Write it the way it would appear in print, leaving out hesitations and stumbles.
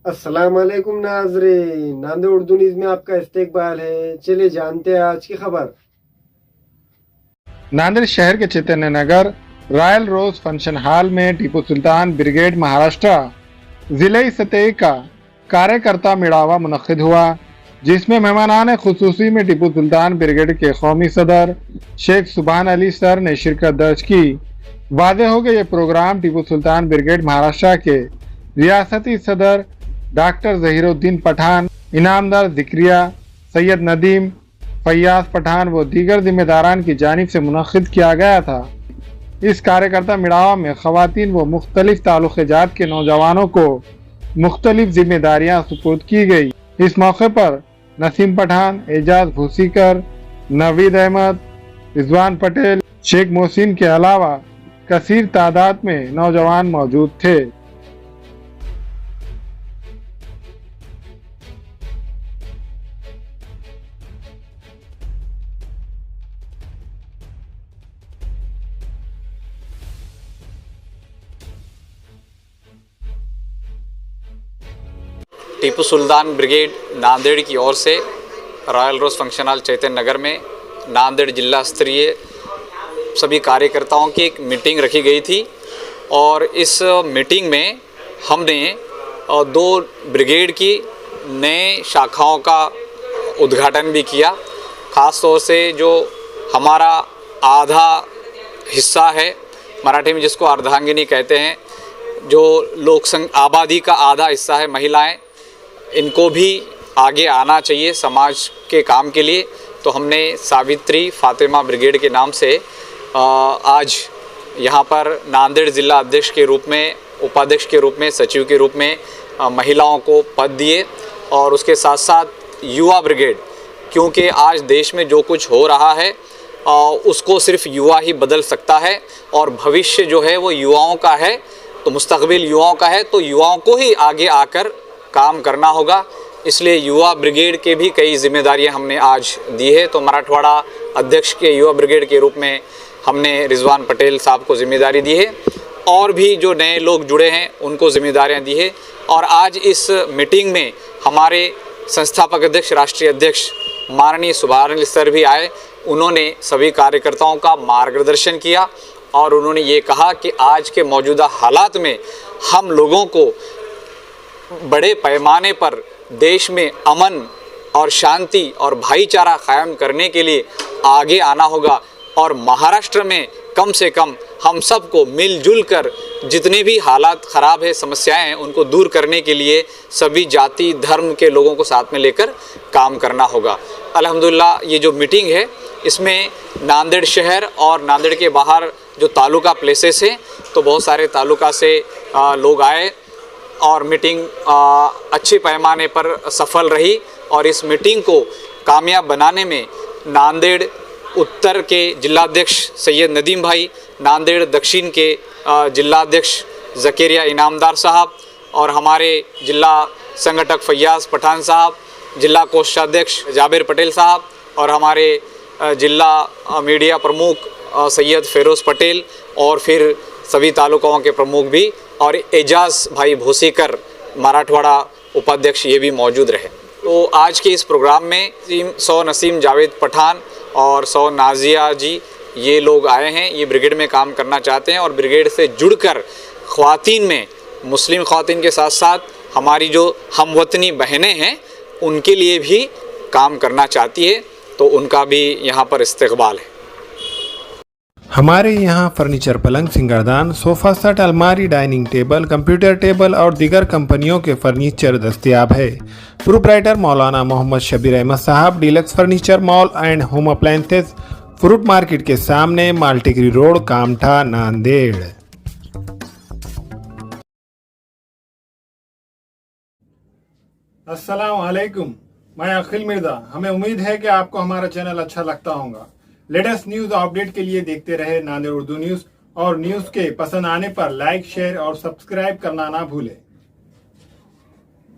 अस्सलाम वालेकुम नाज़रीन, नांदेड़ उर्दू न्यूज़ में आपका इस्तकबाल है। चलिए जानते हैं आज की खबर। नांदेड़ शहर के चैतन्य नगर रॉयल रोज फंक्शन हॉल में टीपू सुल्तान ब्रिगेड महाराष्ट्र जिले सतह का कार्यकर्ता मेड़ावा मुनक्किद हुआ, जिसमें मेहमानान खुसूसी में टीपू सुल्तान ब्रिगेड के कौमी सदर शेख सुभान अली सर ने शिरकत दर्ज की। वादे हो गए ये प्रोग्राम टीपू सुल्तान ब्रिगेड महाराष्ट्र के रियासती सदर डॉक्टर जहीरुद्दीन पठान, इनामदार जिक्रिया सैयद नदीम फैयाज पठान व दीगर जिम्मेदारान की जानिब से मुनक्किद किया गया था। इस कार्यकर्ता मिड़ावा में खवातीन व मुख्तलिफ ताल्लुक़ात के नौजवानों को मुख्तलिफ जिम्मेदारियां सुपुर्द की गई। इस मौके पर नसीम पठान, एजाज भूसीकर, नवीद अहमद, रिजवान पटेल, शेख मोहसिन के अलावा कसीर तादाद में नौजवान मौजूद थे। टीपू सुल्तान ब्रिगेड नांदेड़ की ओर से रॉयल रोज फंक्शन हॉल चैतन्य नगर में नांदेड़ जिला स्तरीय सभी कार्यकर्ताओं की एक मीटिंग रखी गई थी और इस मीटिंग में हमने दो ब्रिगेड की नए शाखाओं का उद्घाटन भी किया। ख़ास तौर से जो हमारा आधा हिस्सा है, मराठी में जिसको अर्धांगिनी कहते हैं, जो लोक आबादी का आधा हिस्सा है महिलाएं, इनको भी आगे आना चाहिए समाज के काम के लिए। तो हमने सावित्री फातिमा ब्रिगेड के नाम से आज यहाँ पर नांदेड़ ज़िला अध्यक्ष के रूप में, उपाध्यक्ष के रूप में, सचिव के रूप में महिलाओं को पद दिए और उसके साथ साथ युवा ब्रिगेड, क्योंकि आज देश में जो कुछ हो रहा है उसको सिर्फ युवा ही बदल सकता है और भविष्य जो है वो युवाओं का है, तो मुस्तकबिल युवाओं का है, तो युवाओं को ही आगे आकर काम करना होगा। इसलिए युवा ब्रिगेड के भी कई जिम्मेदारियां हमने आज दी है। तो मराठवाड़ा अध्यक्ष के युवा ब्रिगेड के रूप में हमने रिजवान पटेल साहब को जिम्मेदारी दी है और भी जो नए लोग जुड़े हैं उनको जिम्मेदारियां दी है। और आज इस मीटिंग में हमारे संस्थापक अध्यक्ष, राष्ट्रीय अध्यक्ष माननीय सुभान अली सर भी आए। उन्होंने सभी कार्यकर्ताओं का मार्गदर्शन किया और उन्होंने ये कहा कि आज के मौजूदा हालात में हम लोगों को बड़े पैमाने पर देश में अमन और शांति और भाईचारा कायम करने के लिए आगे आना होगा और महाराष्ट्र में कम से कम हम सबको मिलजुल कर जितने भी हालात ख़राब है, समस्याएं हैं, उनको दूर करने के लिए सभी जाति धर्म के लोगों को साथ में लेकर काम करना होगा। अल्हम्दुलिल्लाह ये जो मीटिंग है इसमें नांदेड़ शहर और नांदेड़ के बाहर जो तालुका प्लेसेस हैं, तो बहुत सारे तालुका से लोग आए और मीटिंग अच्छे पैमाने पर सफल रही। और इस मीटिंग को कामयाब बनाने में नांदेड़ उत्तर के जिलाध्यक्ष सैयद नदीम भाई, नांदेड़ दक्षिण के जिलाध्यक्ष ज़केरिया इनामदार साहब और हमारे जिला संगठक फैयाज पठान साहब, जिला कोषाध्यक्ष जाबिर पटेल साहब और हमारे जिला मीडिया प्रमुख सैयद फेरोज़ पटेल और फिर सभी तालुकाओं के प्रमुख भी और एजाज भाई भूसीकर मराठवाड़ा उपाध्यक्ष ये भी मौजूद रहे। तो आज के इस प्रोग्राम में 100 नसीम जावेद पठान और 100 नाजिया जी ये लोग आए हैं। ये ब्रिगेड में काम करना चाहते हैं और ब्रिगेड से जुड़कर ख्वातीन में, मुस्लिम ख्वातीन के साथ साथ हमारी जो हमवतनी बहनें हैं उनके लिए भी काम करना चाहती है, तो उनका भी यहाँ पर इस्तकबाल है। हमारे यहाँ फर्नीचर, पलंग, सिंगारदान, सोफ़ा सेट, अलमारी, डाइनिंग टेबल, कंप्यूटर टेबल और दीगर कंपनियों के फर्नीचर दस्तयाब है। प्रोप्राइटर मौलाना मोहम्मद शबीर अहमद साहब, deluxe furniture mall and home appliances, fruit market के सामने, माल्टीगिरी रोड, कामठा, नांदेड़। अस्सलाम वालेकुम, मैं अखिल मिर्जा। हमें उम्मीद है कि आपको हमारा चैनल अच्छा लगता होगा। लेटेस्ट न्यूज अपडेट के लिए देखते रहे नांदेड़ उर्दू न्यूज और न्यूज के पसंद आने पर लाइक, शेयर और सब्सक्राइब करना ना भूलें।